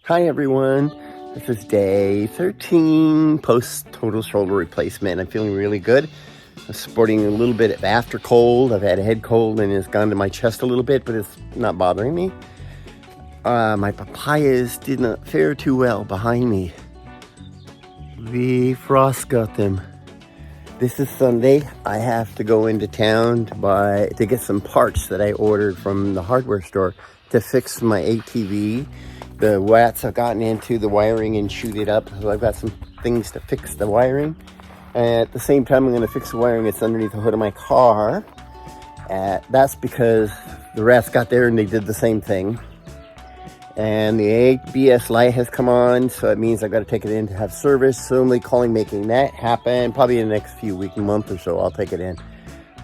Hi everyone, this is day 13 post total shoulder replacement. I'm feeling really good. I'm sporting a little bit of after cold. I've had a head cold and it's gone to my chest a little bit, but it's not bothering me. My papayas did not fare too well behind me. The frost got them. This is Sunday. I have to go into town to get some parts that I ordered from the hardware store to fix my ATV. The rats have gotten into the wiring and chewed it up, so I've got some things to fix the wiring. And at the same time, I'm going to fix the wiring that's underneath the hood of my car. That's because the rats got there and they did the same thing. And the ABS light has come on, so it means I've got to take it in to have service. So I'm making that happen. Probably in the next few weeks, month or so, I'll take it in.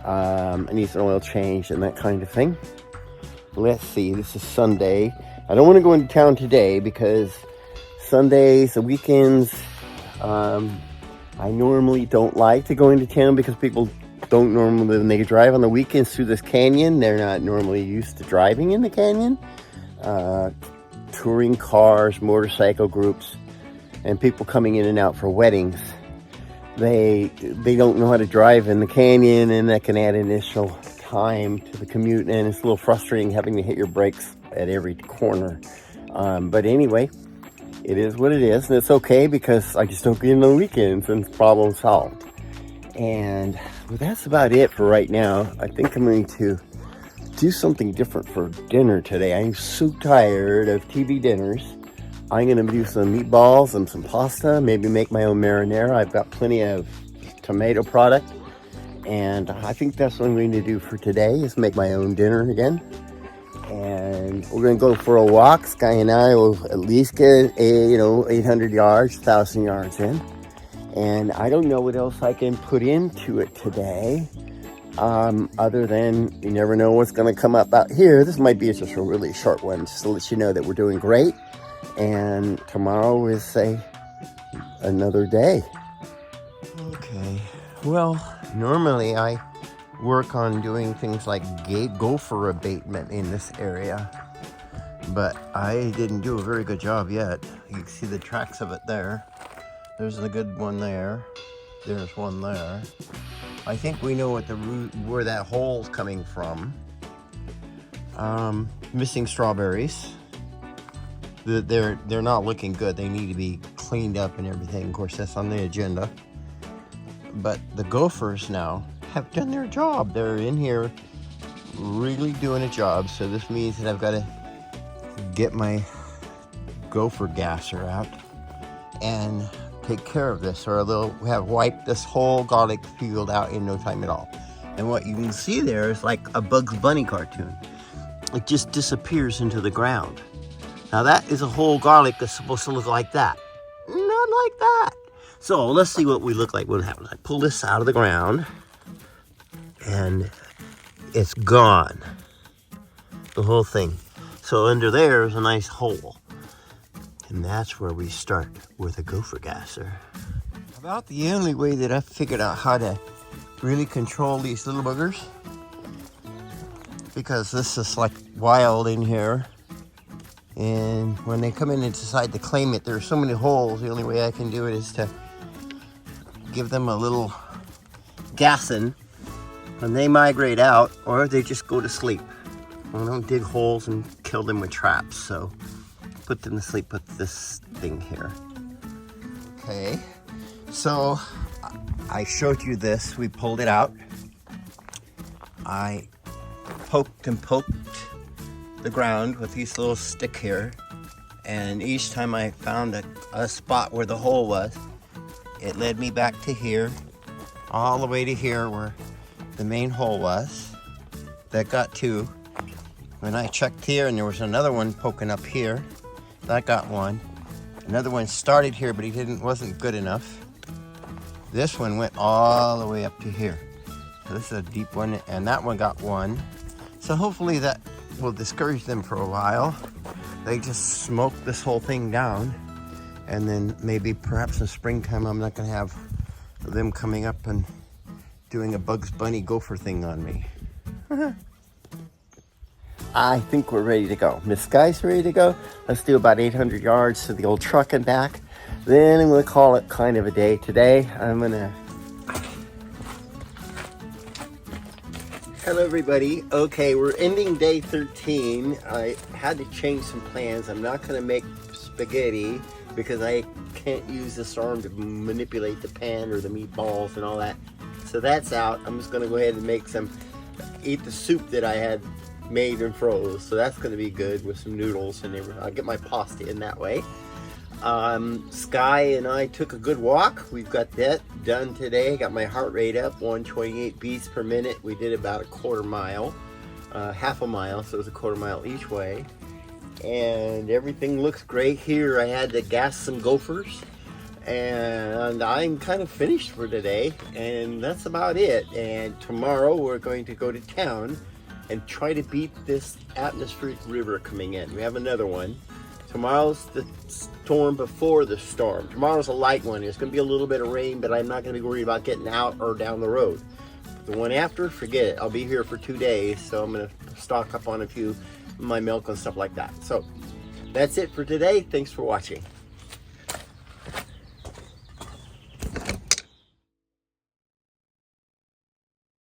I need an oil change and that kind of thing. Let's see, this is Sunday. I don't want to go into town today because Sundays, the weekends, I normally don't like to go into town because people don't normally, when they drive on the weekends through this canyon, they're not normally used to driving in the canyon. Touring cars, motorcycle groups, and people coming in and out for weddings. They don't know how to drive in the canyon, and that can add initial time to the commute, and it's a little frustrating having to hit your brakes at every corner. But anyway, it is what it is, and it's okay because I just don't get in the weekends and it's problem solved. And well, that's about it for right now. I think I'm going to do something different for dinner today. I'm so tired of TV dinners. I'm going to do some meatballs and some pasta, maybe make my own marinara. I've got plenty of tomato product, and I think that's what I'm going to do for today, is make my own dinner again. And we're going to go for a walk. Sky and I will at least get 800 yards, 1,000 yards in. And I don't know what else I can put into it today. Other than you never know what's going to come up out here. This might be just a really short one, just to let you know that we're doing great. And tomorrow is another day. Okay. Well, normally I work on doing things like gopher abatement in this area, but I didn't do a very good job yet. You can see the tracks of it there. There's a good one there. There's one there. I think we know what where that hole's coming from. Missing strawberries. They're not looking good. They need to be cleaned up and everything. Of course, that's on the agenda. But the gophers now have done their job. They're in here really doing a job. So this means that I've got to get my gopher gasser out and take care of this, or they'll have wiped this whole garlic field out in no time at all. And what you can see there is like a Bugs Bunny cartoon. It just disappears into the ground. Now that is a whole garlic that's supposed to look like that. Not like that. So let's see what we look like when it happens. I pull this out of the ground and it's gone. The whole thing. So under there is a nice hole. And that's where we start with a gopher gasser. About the only way that I've figured out how to really control these little boogers, because this is like wild in here. And when they come in and decide to claim it, there are so many holes. The only way I can do it is to give them a little gassing when they migrate out, or they just go to sleep. I don't dig holes and kill them with traps, so put them to sleep with this thing here. Okay, so I showed you this. We pulled it out. I poked the ground with this little stick here, and each time I found a spot where the hole was, it led me back to here, all the way to here where the main hole was. That got two. When I checked here, and there was another one poking up here, that got one. Another one started here, but wasn't good enough. This one went all the way up to here. So this is a deep one, and that one got one. So hopefully that will discourage them for a while. They just smoke this whole thing down, and then maybe perhaps in springtime I'm not going to have them coming up and doing a Bugs Bunny gopher thing on me. I think we're ready to go. Miss Sky's ready to go. Let's do about 800 yards to the old truck and back. Then I'm gonna call it kind of a day. Today, Hello everybody. Okay, we're ending day 13. I had to change some plans. I'm not gonna make spaghetti because I can't use this arm to manipulate the pan or the meatballs and all that. So that's out. I'm just gonna go ahead and eat the soup that I had made and froze. So that's gonna be good with some noodles and everything. I'll get my pasta in that way. Sky and I took a good walk. We've got that done today. Got my heart rate up, 128 beats per minute. We did about a quarter mile, half a mile, so it was a quarter mile each way. And everything looks great here. I had to gas some gophers, and I'm kind of finished for today, and that's about it. And tomorrow we're going to go to town and try to beat this atmospheric river coming in. We have another one. Tomorrow's the storm before the storm. Tomorrow's a light one. There's going to be a little bit of rain, but I'm not going to be worried about getting out or down the road. The one after, forget it. I'll be here for 2 days, so I'm going to stock up on my milk and stuff like that. So that's it for today. Thanks for watching.